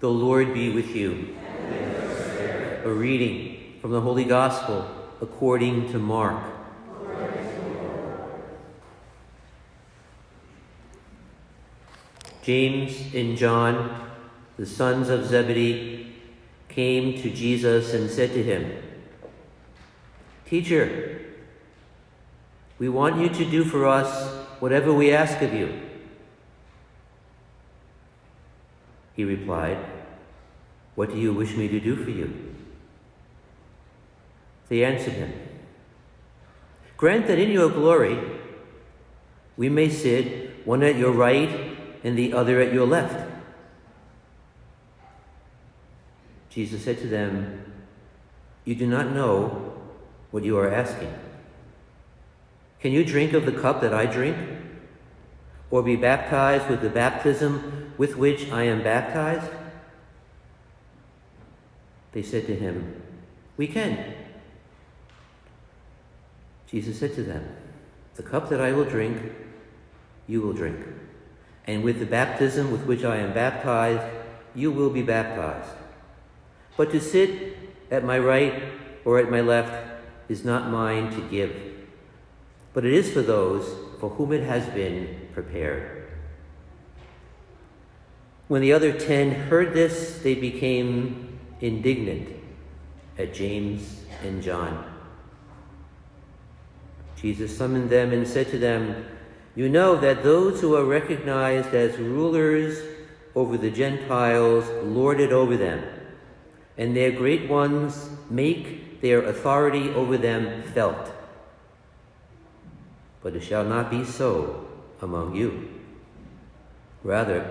The Lord be with you. A reading from the Holy Gospel according to Mark. James and John, the sons of Zebedee, came to Jesus and said to him, "Teacher, we want you to do for us whatever we ask of you." He replied, "What do you wish me to do for you?" They answered him, "Grant that in your glory we may sit, one at your right and the other at your left." Jesus said to them, "You do not know what you are asking. Can you drink of the cup that I drink, or be baptized with the baptism with which I am baptized?" They said to him, "We can." Jesus said to them, "The cup that I will drink, you will drink. And with the baptism with which I am baptized, you will be baptized. But to sit at my right or at my left is not mine to give, but it is for those for whom it has been prepared." When the other 10 heard this, they became indignant at James and John. Jesus summoned them and said to them, "You know that those who are recognized as rulers over the Gentiles lord it over them, and their great ones make their authority over them felt. But it shall not be so among you. Rather,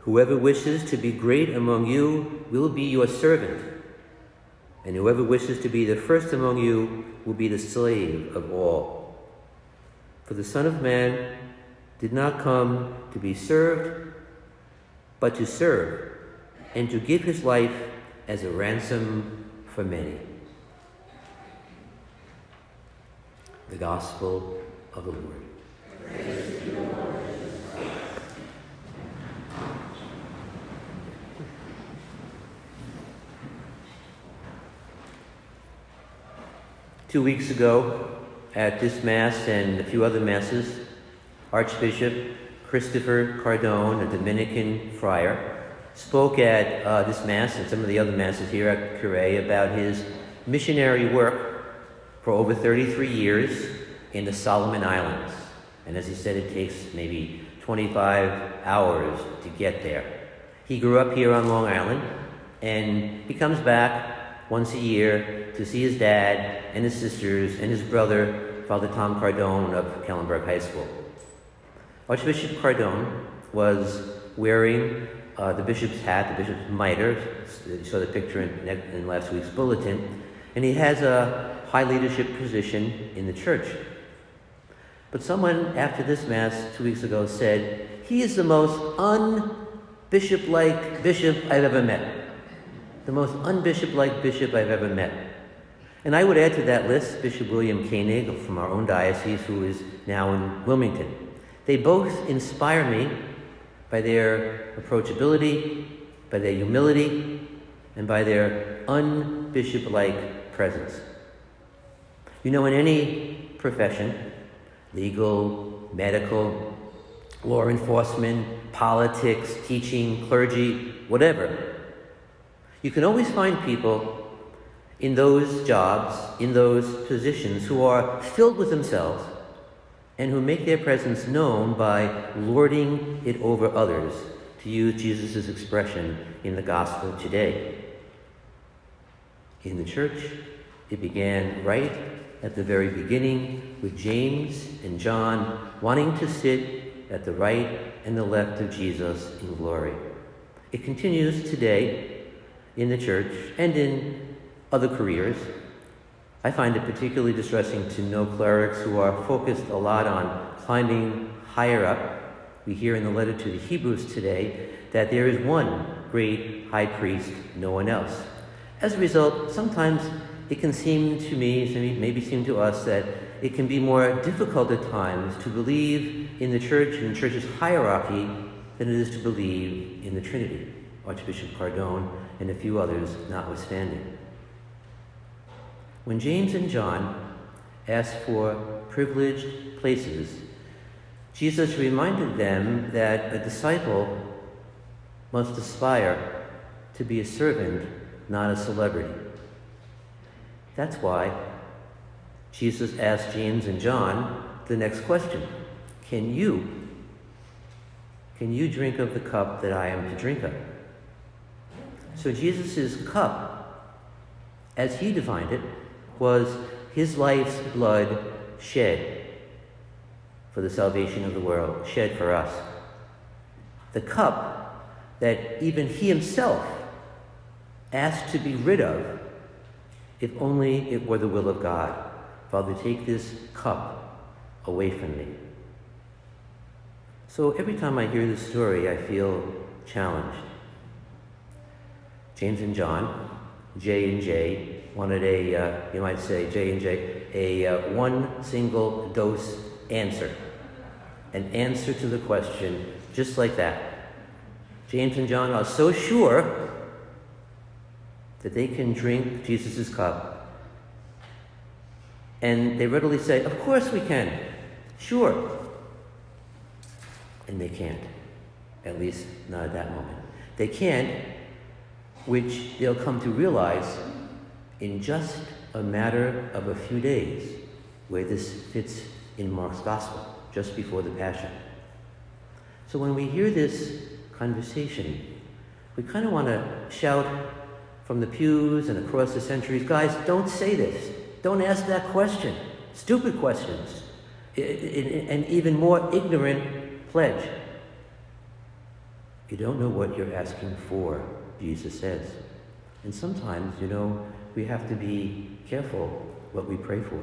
whoever wishes to be great among you will be your servant, and whoever wishes to be the first among you will be the slave of all. For the Son of Man did not come to be served, but to serve, and to give his life as a ransom for many." The Gospel of the Lord. Praise to you, Lord. 2 weeks ago, at this Mass and a few other Masses, Archbishop Christopher Cardone, a Dominican friar, spoke at this Mass and some of the other Masses here at Cure about his missionary work for over 33 years in the Solomon Islands. And as he said, it takes maybe 25 hours to get there. He grew up here on Long Island, and he comes back once a year to see his dad and his sisters and his brother, Father Tom Cardone of Kellenberg High School. Archbishop Cardone was wearing the bishop's hat, the bishop's mitre. You saw the picture in last week's bulletin. And he has a high leadership position in the church. But someone after this Mass 2 weeks ago said, "He is the most un-bishop-like bishop I've ever met. The most unbishop-like bishop I've ever met." And I would add to that list Bishop William Koenig from our own diocese, who is now in Wilmington. They both inspire me by their approachability, by their humility, and by their unbishop-like presence. You know, in any profession, legal, medical, law enforcement, politics, teaching, clergy, whatever, you can always find people in those jobs, in those positions, who are filled with themselves and who make their presence known by lording it over others, to use Jesus' expression in the Gospel today. In the church, it began right at the very beginning with James and John wanting to sit at the right and the left of Jesus in glory. It continues today in the church and in other careers. I find it particularly distressing to know clerics who are focused a lot on climbing higher up. We hear in the letter to the Hebrews today that there is one great high priest, no one else. As a result, sometimes it can seem to me, maybe seem to us, that it can be more difficult at times to believe in the church and the church's hierarchy than it is to believe in the Trinity. Archbishop Cardone, and a few others notwithstanding. When James and John asked for privileged places, Jesus reminded them that a disciple must aspire to be a servant, not a celebrity. That's why Jesus asked James and John the next question. Can you drink of the cup that I am to drink of? So Jesus' cup, as he defined it, was his life's blood shed for the salvation of the world, shed for us. The cup that even he himself asked to be rid of, if only it were the will of God. Father, take this cup away from me. So every time I hear this story, I feel challenged. James and John, J and J, wanted a, you might say, J and J, a one single dose answer. An answer to the question, just like that. James and John are so sure that they can drink Jesus' cup. And they readily say, of course we can. Sure. And they can't. At least not at that moment. They can't, which they'll come to realize in just a matter of a few days, where this fits in Mark's Gospel, just before the Passion. So when we hear this conversation, we kind of want to shout from the pews and across the centuries, guys, don't say this. Don't ask that question. Stupid questions. An even more ignorant pledge. You don't know what you're asking for, Jesus says. And sometimes, we have to be careful what we pray for.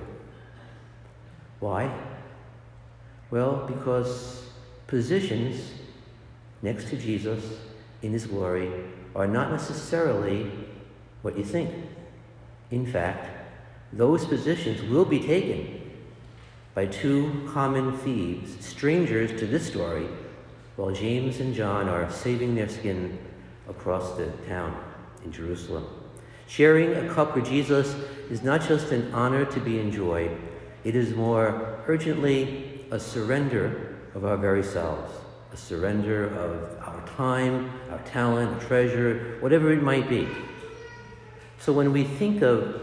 Why? Well, because positions next to Jesus in his glory are not necessarily what you think. In fact, those positions will be taken by two common thieves, strangers to this story, while James and John are saving their skin across the town in Jerusalem. Sharing a cup with Jesus is not just an honor to be enjoyed, it is more urgently a surrender of our very selves, a surrender of our time, our talent, our treasure, whatever it might be. So when we think of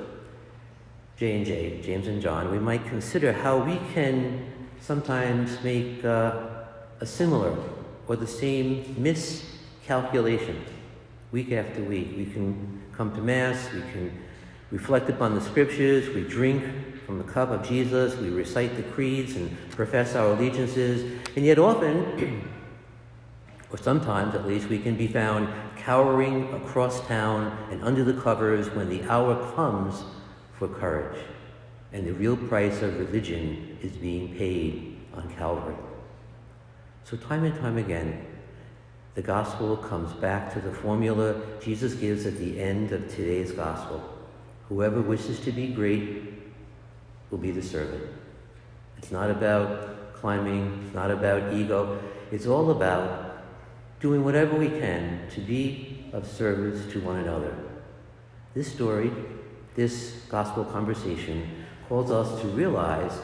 J&J, James and John, we might consider how we can sometimes make a similar or the same miscalculation week after week. We can come to Mass, we can reflect upon the Scriptures, we drink from the cup of Jesus, we recite the creeds and profess our allegiances, and yet often, or sometimes at least, we can be found cowering across town and under the covers when the hour comes for courage, and the real price of religion is being paid on Calvary. So time and time again, the gospel comes back to the formula Jesus gives at the end of today's gospel. Whoever wishes to be great will be the servant. It's not about climbing, it's not about ego. It's all about doing whatever we can to be of service to one another. This story, this gospel conversation, calls us to realize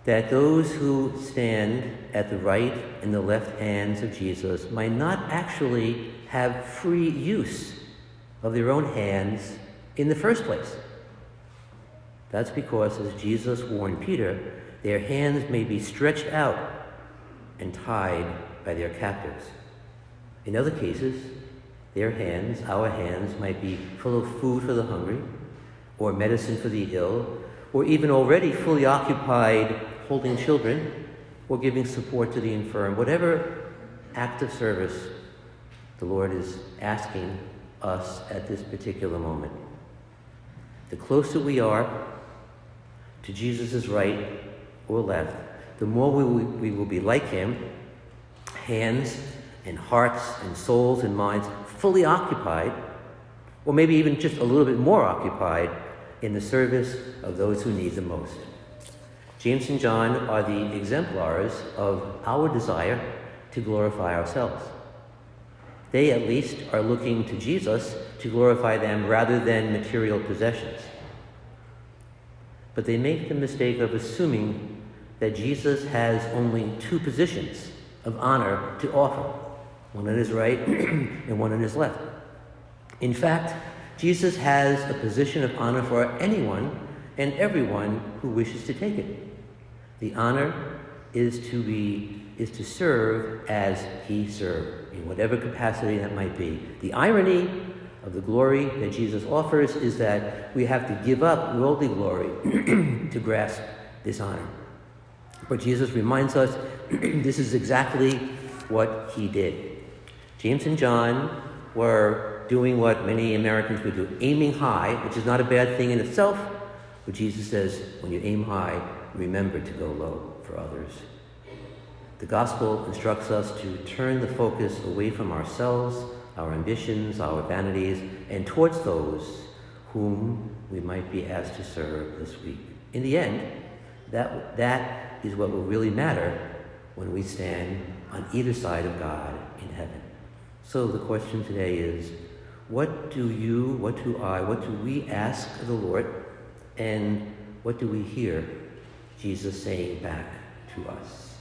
that those who stand at the right and the left hands of Jesus might not actually have free use of their own hands in the first place. That's because, as Jesus warned Peter, their hands may be stretched out and tied by their captors. In other cases, their hands, our hands, might be full of food for the hungry, or medicine for the ill, or even already fully occupied holding children, or giving support to the infirm. Whatever act of service the Lord is asking us at this particular moment. The closer we are to Jesus' right or left, the more we will be like him, hands and hearts and souls and minds fully occupied, or maybe even just a little bit more occupied in the service of those who need the most. James and John are the exemplars of our desire to glorify ourselves. They at least are looking to Jesus to glorify them rather than material possessions. But they make the mistake of assuming that Jesus has only two positions of honor to offer, one on his right and one on his left. In fact, Jesus has a position of honor for anyone and everyone who wishes to take it. The honor is to serve as he served, in whatever capacity that might be. The irony of the glory that Jesus offers is that we have to give up worldly glory to grasp this honor. But Jesus reminds us this is exactly what he did. James and John were doing what many Americans would do, aiming high, which is not a bad thing in itself, but Jesus says, when you aim high, remember to go low for others. The gospel instructs us to turn the focus away from ourselves, our ambitions, our vanities, and towards those whom we might be asked to serve this week. In the end, that is what will really matter when we stand on either side of God in heaven. So the question today is, what do we ask of the Lord, and what do we hear Jesus saying back to us?